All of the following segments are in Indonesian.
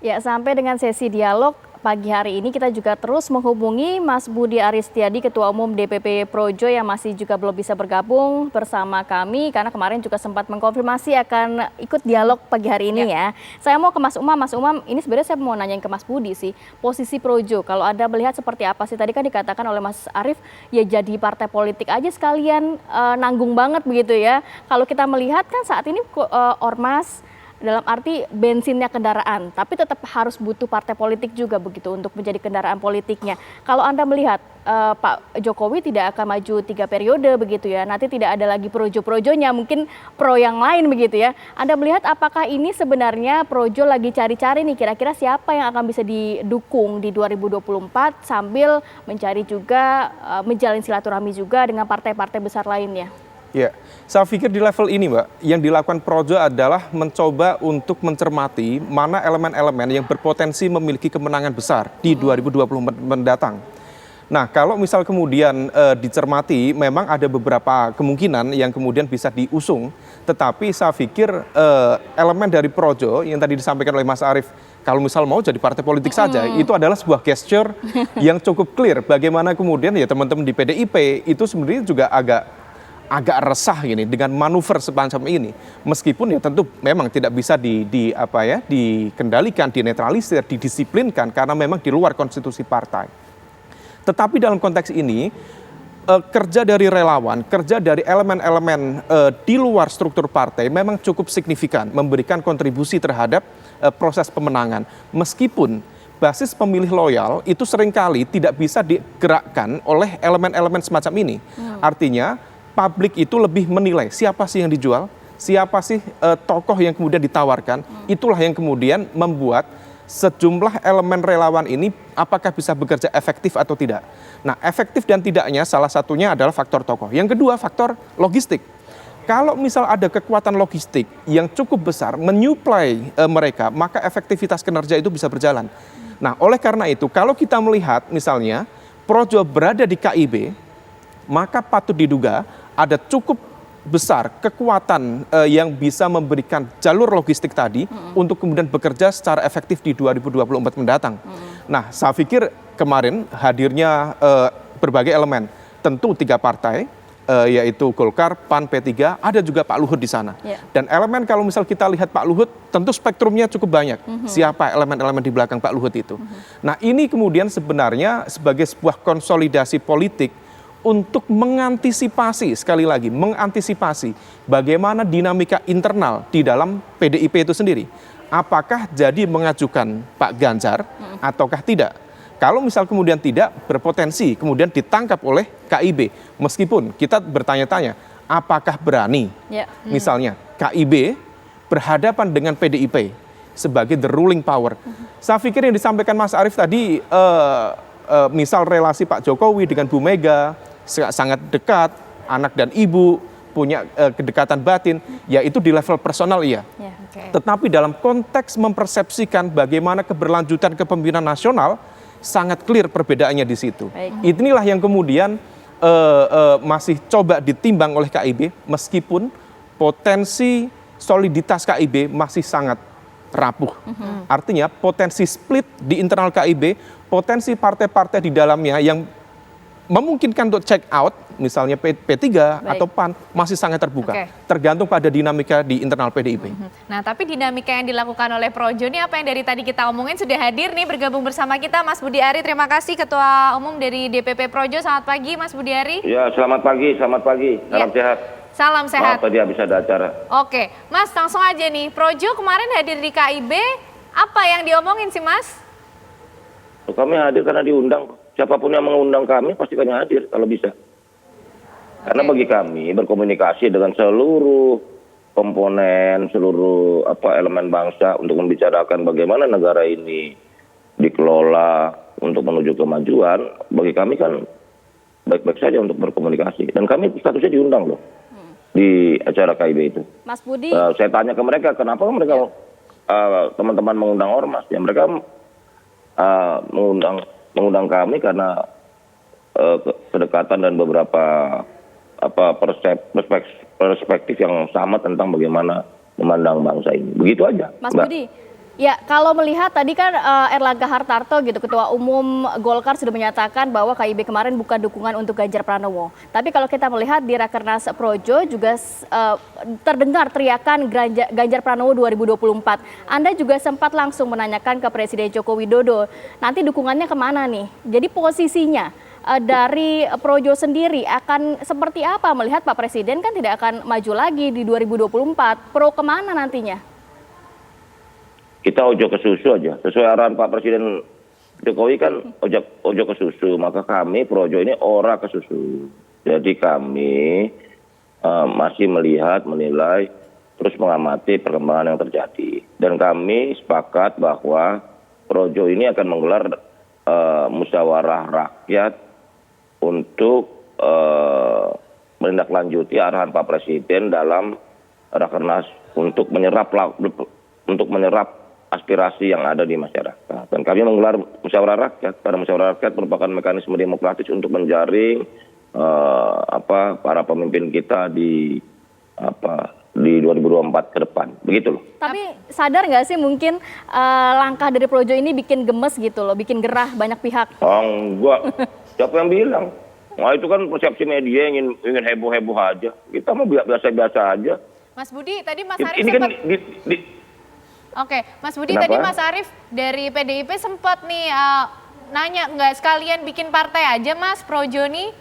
Ya, sampai dengan sesi dialog pagi hari ini kita juga terus menghubungi Mas Budi Aristiadi, Ketua Umum DPP Projo yang masih juga belum bisa bergabung bersama kami karena kemarin juga sempat mengkonfirmasi akan ikut dialog pagi hari ini ya. Saya mau ke Mas Umam. Mas Umam, ini sebenarnya saya mau nanyain ke Mas Budi sih, posisi Projo kalau Anda melihat seperti apa sih? Tadi kan dikatakan oleh Mas Arief ya jadi partai politik aja sekalian nanggung banget begitu ya. Kalau kita melihat kan saat ini ormas dalam arti bensinnya kendaraan, tapi tetap harus butuh partai politik juga begitu untuk menjadi kendaraan politiknya. Kalau Anda melihat Pak Jokowi tidak akan maju 3 periode begitu ya, nanti tidak ada lagi projo-projonya, mungkin pro yang lain begitu ya. Anda melihat apakah ini sebenarnya Projo lagi cari-cari nih kira-kira siapa yang akan bisa didukung di 2024 sambil mencari juga menjalin silaturahmi juga dengan partai-partai besar lainnya? Ya, saya pikir di level ini Mbak, yang dilakukan Projo adalah mencoba untuk mencermati mana elemen-elemen yang berpotensi memiliki kemenangan besar di 2024 mendatang. Nah, kalau misal kemudian dicermati, memang ada beberapa kemungkinan yang kemudian bisa diusung, tetapi saya pikir elemen dari Projo yang tadi disampaikan oleh Mas Arief, kalau misal mau jadi partai politik saja, itu adalah sebuah gesture yang cukup clear. Bagaimana kemudian ya teman-teman di PDIP itu sebenarnya juga agak resah gini dengan manuver semacam ini, meskipun ya tentu memang tidak bisa dikendalikan, dinetralisir, didisiplinkan karena memang di luar konstitusi partai. Tetapi dalam konteks ini kerja dari relawan, kerja dari elemen-elemen di luar struktur partai memang cukup signifikan memberikan kontribusi terhadap proses pemenangan, meskipun basis pemilih loyal itu seringkali tidak bisa digerakkan oleh elemen-elemen semacam ini. Artinya publik itu lebih menilai siapa sih yang dijual, siapa sih tokoh yang kemudian ditawarkan, itulah yang kemudian membuat sejumlah elemen relawan ini apakah bisa bekerja efektif atau tidak. Nah, efektif dan tidaknya salah satunya adalah faktor tokoh. Yang kedua, faktor logistik. Kalau misal ada kekuatan logistik yang cukup besar menyuplai mereka, maka efektivitas kinerja itu bisa berjalan. Nah, oleh karena itu, kalau kita melihat misalnya Projo berada di KIB, maka patut diduga ada cukup besar kekuatan yang bisa memberikan jalur logistik tadi untuk kemudian bekerja secara efektif di 2024 mendatang. Nah, saya pikir kemarin hadirnya berbagai elemen, tentu 3 partai, yaitu Golkar, PAN, P3, ada juga Pak Luhut di sana. Dan elemen kalau misal kita lihat Pak Luhut, tentu spektrumnya cukup banyak. Siapa elemen-elemen di belakang Pak Luhut itu. Nah, ini kemudian sebenarnya sebagai sebuah konsolidasi politik untuk mengantisipasi, sekali lagi, mengantisipasi bagaimana dinamika internal di dalam PDIP itu sendiri. Apakah jadi mengajukan Pak Ganjar ataukah tidak? Kalau misal kemudian tidak, berpotensi kemudian ditangkap oleh KIB. Meskipun kita bertanya-tanya, apakah berani misalnya KIB berhadapan dengan PDIP sebagai the ruling power. Saya pikir yang disampaikan Mas Arief tadi, misal relasi Pak Jokowi dengan Bu Mega, sangat dekat, anak dan ibu, punya kedekatan batin, ya itu di level personal iya. Tetapi dalam konteks mempersepsikan bagaimana keberlanjutan kepemimpinan nasional, sangat clear perbedaannya di situ. Inilah yang kemudian masih coba ditimbang oleh KIB, meskipun potensi soliditas KIB masih sangat rapuh. Artinya potensi split di internal KIB, potensi partai-partai di dalamnya yang memungkinkan untuk check out, misalnya P3 atau PAN, masih sangat terbuka. Tergantung pada dinamika di internal PDIP. Nah, tapi dinamika yang dilakukan oleh Projo ini apa yang dari tadi kita omongin sudah hadir nih bergabung bersama kita Mas Budi Ari. Terima kasih Ketua Umum dari DPP Projo. Selamat pagi Mas Budi Ari. Ya, selamat pagi. Salam sehat. Salam sehat. Maaf tadi habis ada acara. Oke, Mas langsung aja nih. Projo kemarin hadir di KIB, apa yang diomongin sih Mas? Kami hadir karena diundang. Siapapun yang mengundang kami pasti kami hadir kalau bisa. Karena bagi kami berkomunikasi dengan seluruh komponen, seluruh elemen bangsa untuk membicarakan bagaimana negara ini dikelola untuk menuju kemajuan, bagi kami kan baik-baik saja untuk berkomunikasi. Dan kami statusnya diundang loh di acara KIB itu. Mas Budi. Saya tanya ke mereka, kenapa mereka teman-teman mengundang ormas? Ya mereka mengundang kami karena kedekatan dan beberapa perspektif yang sama tentang bagaimana memandang bangsa ini. Begitu aja. Mas Budi, Ya, kalau melihat tadi kan Erlangga Hartarto gitu, Ketua Umum Golkar sudah menyatakan bahwa KIB kemarin bukan dukungan untuk Ganjar Pranowo. Tapi kalau kita melihat di Rakernas Projo juga terdengar teriakan Ganjar Pranowo 2024. Anda juga sempat langsung menanyakan ke Presiden Joko Widodo, nanti dukungannya kemana nih? Jadi posisinya dari Projo sendiri akan seperti apa? Melihat Pak Presiden kan tidak akan maju lagi di 2024. Pro kemana nantinya? Kita ojo ke susu aja. Sesuai arahan Pak Presiden Jokowi kan ojo ke susu. Maka kami Projo ini ora ke susu. Jadi kami masih melihat, menilai, terus mengamati perkembangan yang terjadi. Dan kami sepakat bahwa Projo ini akan menggelar musyawarah rakyat untuk menindaklanjuti arahan Pak Presiden dalam Rakernas untuk menyerap aspirasi yang ada di masyarakat. Dan kami menggelar musyawarah rakyat. Karena musyawarah rakyat merupakan mekanisme demokratis untuk menjaring para pemimpin kita di 2024 ke depan. Begitu loh. Tapi sadar nggak sih mungkin langkah dari Projo ini bikin gemes gitu loh, bikin gerah banyak pihak? Oh, enggak. Siapa yang bilang? Nah, itu kan persepsi media ingin heboh-heboh aja. Kita mau biasa-biasa aja. Mas Budi, tadi Mas Arief Ini kan sempat... Oke, Mas Budi, Kenapa? tadi Mas Arief dari PDIP sempat nih nanya, nggak sekalian bikin partai aja Mas Projo nih?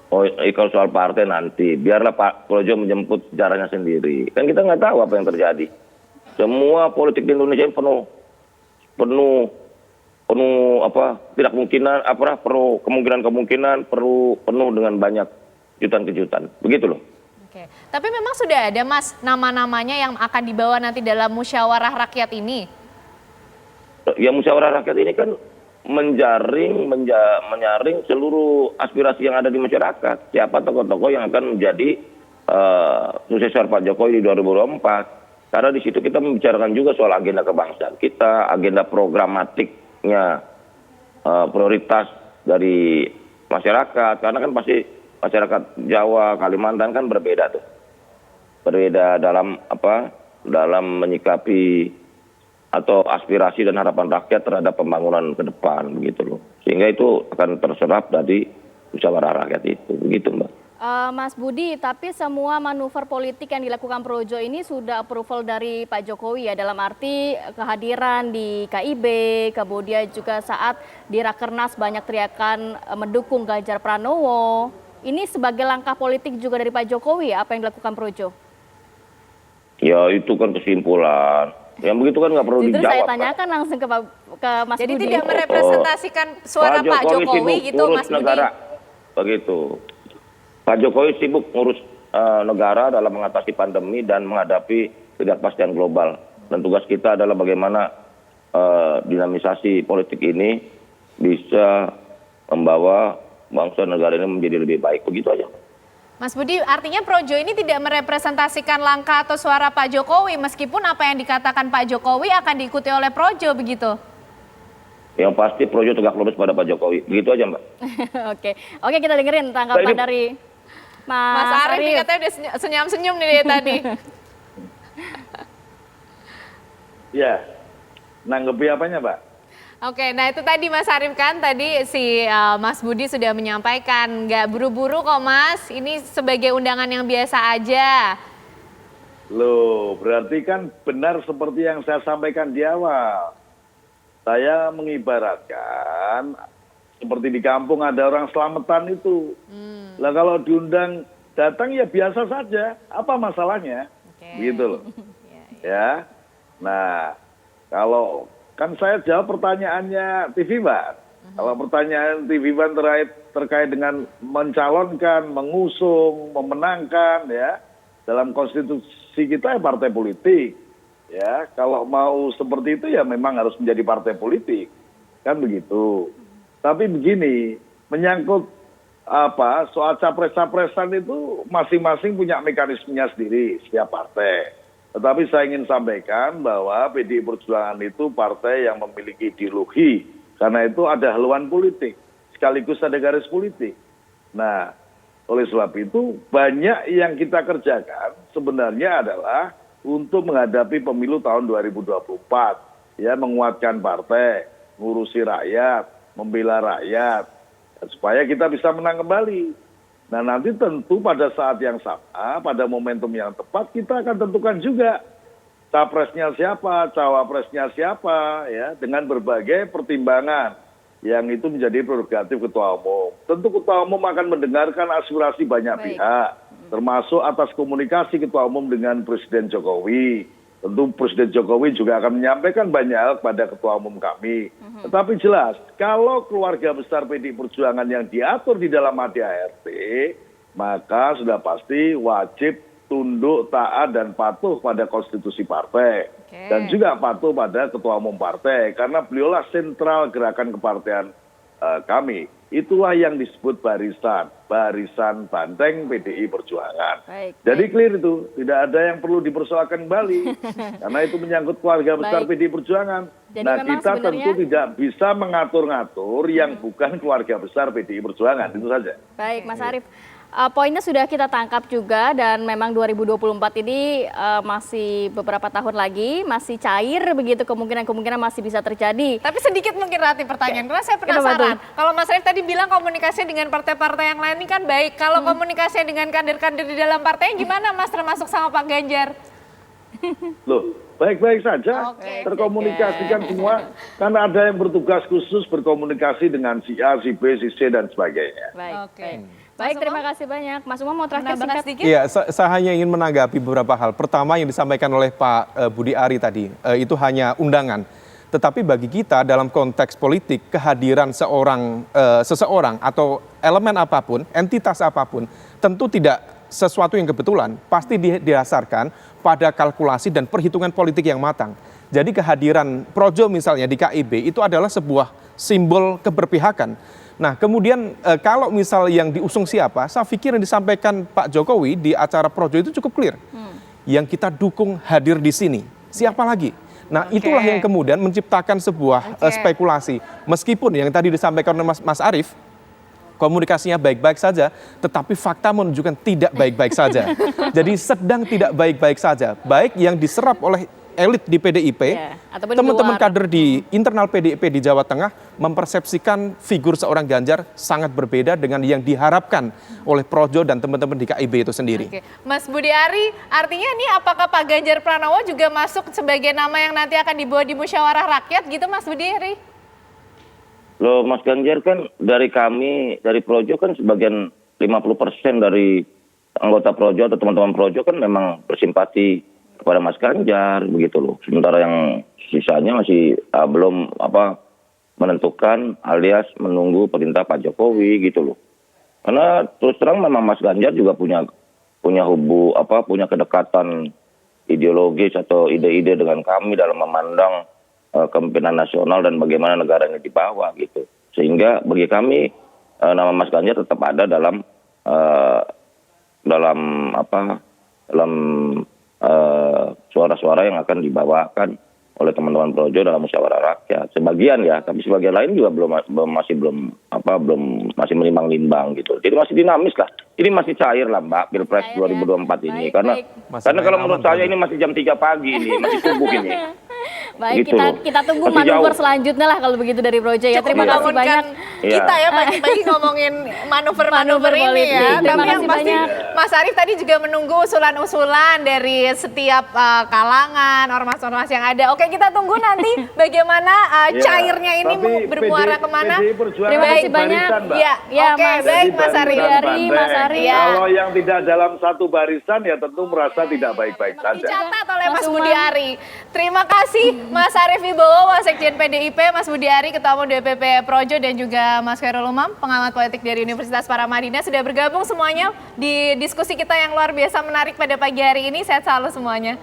Oh, kalau soal partai nanti, biarlah Pak Projo menjemput sejarahnya sendiri. Kan kita nggak tahu apa yang terjadi. Semua politik di Indonesia ini penuh tidak kemungkinan penuh dengan banyak kejutan-kejutan. Begitu loh. Oke, tapi memang sudah ada Mas nama-namanya yang akan dibawa nanti dalam musyawarah rakyat ini? Ya musyawarah rakyat ini kan menyaring seluruh aspirasi yang ada di masyarakat. Siapa tokoh-tokoh yang akan menjadi suksesor Pak Jokowi di 2024. Karena di situ kita membicarakan juga soal agenda kebangsaan kita, agenda programatiknya, prioritas dari masyarakat. Karena kan pasti masyarakat Jawa, Kalimantan kan berbeda tuh. Berbeda dalam menyikapi atau aspirasi dan harapan rakyat terhadap pembangunan ke depan begitu loh. Sehingga itu akan terserap dari musyawarah rakyat itu. Begitu, Mbak. Mas Budi, tapi semua manuver politik yang dilakukan Projo ini sudah approval dari Pak Jokowi ya, dalam arti kehadiran di KIB, kemudian juga saat di Rakernas banyak teriakan mendukung Ganjar Pranowo. Ini sebagai langkah politik juga dari Pak Jokowi ya, apa yang dilakukan Projo? Ya itu kan kesimpulan. Yang begitu kan nggak perlu Justru dijawab. saya tanyakan langsung ke Mas Jadi Budi. tidak merepresentasikan suara Pak Jokowi gitu, Mas Budi? Negara. Begitu. Pak Jokowi sibuk ngurus negara dalam mengatasi pandemi dan menghadapi ketidakpastian global. Dan tugas kita adalah bagaimana dinamisasi politik ini bisa membawa bangsa negara ini menjadi lebih baik. Begitu aja. Mas Budi, artinya Projo ini tidak merepresentasikan langkah atau suara Pak Jokowi, meskipun apa yang dikatakan Pak Jokowi akan diikuti oleh Projo, begitu? Yang pasti Projo tegak lurus pada Pak Jokowi. Begitu aja, Mbak. Oke, kita dengerin tanggapan dari Mas Arief nih katanya udah senyum-senyum nih dari tadi. Ya, nanggepi apanya, Mbak? Oke, nah itu tadi Mas Arief kan, tadi si Mas Budi sudah menyampaikan, nggak buru-buru kok Mas, ini sebagai undangan yang biasa aja. Loh, berarti kan benar seperti yang saya sampaikan di awal. Saya mengibaratkan seperti di kampung ada orang selamatan itu. Lah kalau diundang datang ya biasa saja, apa masalahnya? Gitu loh. Ya. Nah, kalau kan saya jawab pertanyaannya TV Ban. Kalau pertanyaan TV Ban terkait dengan mencalonkan, mengusung, memenangkan ya dalam konstitusi kita ya partai politik. Ya, kalau mau seperti itu ya memang harus menjadi partai politik. Kan begitu. Tapi begini, menyangkut soal capres-capresan itu masing-masing punya mekanismenya sendiri setiap partai. Tetapi saya ingin sampaikan bahwa PDI Perjuangan itu partai yang memiliki ideologi. Karena itu ada haluan politik, sekaligus ada garis politik. Nah, oleh sebab itu banyak yang kita kerjakan sebenarnya adalah untuk menghadapi pemilu tahun 2024. Ya, menguatkan partai, ngurusi rakyat, membela rakyat, supaya kita bisa menang kembali. Nah, nanti tentu pada saat yang sama, pada momentum yang tepat, kita akan tentukan juga capresnya siapa, cawapresnya siapa, ya, dengan berbagai pertimbangan yang itu menjadi prerogatif Ketua Umum. Tentu Ketua Umum akan mendengarkan aspirasi banyak pihak, termasuk atas komunikasi Ketua Umum dengan Presiden Jokowi. Tentu Presiden Jokowi juga akan menyampaikan banyak hal kepada Ketua Umum kami. Tetapi jelas, kalau keluarga besar PDI Perjuangan yang diatur di dalam ADART, maka sudah pasti wajib tunduk, taat, dan patuh pada konstitusi partai. Dan juga patuh pada Ketua Umum partai. Karena beliaulah sentral gerakan kepartaian kami. Itulah yang disebut barisan banteng PDI Perjuangan. Jadi clear itu, tidak ada yang perlu dipersoalkan kembali. Karena itu menyangkut keluarga besar PDI Perjuangan. Jadi nah, kita tentu tidak bisa mengatur-ngatur yang bukan keluarga besar PDI Perjuangan. Itu saja. Baik, Mas Arief. Poinnya sudah kita tangkap juga dan memang 2024 ini masih beberapa tahun lagi, masih cair begitu, kemungkinan masih bisa terjadi. Tapi sedikit mungkin Rati pertanyaan, karena saya penasaran. Kalau Mas Arief tadi bilang komunikasi dengan partai-partai yang lain ini kan baik, kalau komunikasi dengan kader-kader di dalam partainya gimana Mas, termasuk sama Pak Ganjar? Loh, baik-baik saja, terkomunikasikan semua, karena ada yang bertugas khusus berkomunikasi dengan si A, si B, si C, dan sebagainya. Baik, terima kasih banyak. Mas Umam mau terakhir singkat sedikit? Iya, saya hanya ingin menanggapi beberapa hal. Pertama yang disampaikan oleh Pak Budi Ari tadi, itu hanya undangan. Tetapi bagi kita dalam konteks politik, kehadiran seseorang atau elemen apapun, entitas apapun, tentu tidak sesuatu yang kebetulan, pasti didasarkan pada kalkulasi dan perhitungan politik yang matang. Jadi kehadiran Projo misalnya di KIB itu adalah sebuah simbol keberpihakan. Nah, kemudian kalau misal yang diusung siapa, saya pikir yang disampaikan Pak Jokowi di acara Projo itu cukup clear. Yang kita dukung hadir di sini. Siapa lagi? Nah, itulah yang kemudian menciptakan sebuah spekulasi. Meskipun yang tadi disampaikan oleh Mas Arief, komunikasinya baik-baik saja, tetapi fakta menunjukkan tidak baik-baik saja. Jadi sedang tidak baik-baik saja. Baik yang diserap oleh elit di PDIP, teman-teman kader di internal PDIP di Jawa Tengah mempersepsikan figur seorang Ganjar sangat berbeda dengan yang diharapkan oleh Projo dan teman-teman di KIB itu sendiri. Mas Budi Ari, artinya ini apakah Pak Ganjar Pranowo juga masuk sebagai nama yang nanti akan dibawa di musyawarah rakyat gitu Mas Budi Ari? Loh, Mas Ganjar kan dari kami, dari Projo kan sebagian 50% dari anggota Projo atau teman-teman Projo kan memang bersimpati kepada Mas Ganjar begitu loh. Sementara yang sisanya masih belum menentukan alias menunggu perintah Pak Jokowi gitu loh. Karena terus terang memang Mas Ganjar juga punya kedekatan ideologis atau ide-ide dengan kami dalam memandang kepemimpinan nasional dan bagaimana negara ini dibawa gitu. Sehingga bagi kami nama Mas Ganjar tetap ada dalam suara-suara yang akan dibawakan oleh teman-teman Projo dalam musyawarah rakyat. Sebagian ya, tapi sebagian lain juga masih menimbang-nimbang gitu. Jadi masih dinamis lah. Ini masih cair lah Mbak, Pilpres 2024 ini. Karena kalau menurut saya ini masih jam 3 pagi ini, masih subuh ini. Baik, gitu kita tunggu manuver selanjutnya lah kalau begitu dari Projo ya. Terima kasih banyak. Kita ya pagi-pagi ngomongin manuver-manuver ini ya. Tapi yang pasti Mas Arief tadi juga menunggu usulan-usulan dari setiap kalangan, ormas-ormas yang ada. Oke, kita tunggu nanti bagaimana cairnya ini bermuara kemana. Terima kasih banyak. Oke, baik Mas Arief. Mas Arief. Kalau yang tidak dalam satu barisan ya tentu merasa tidak baik-baik saja. Dicatat oleh Mas Budi Ari. Terima kasih Mas Arief Wibowo, Wasekjen PDIP, Mas Budi Ari, Ketua Umum DPP Projo, dan juga Mas Khairul Umam, pengamat politik dari Universitas Paramadina, sudah bergabung semuanya di diskusi kita yang luar biasa menarik pada pagi hari ini. Sehat selalu semuanya.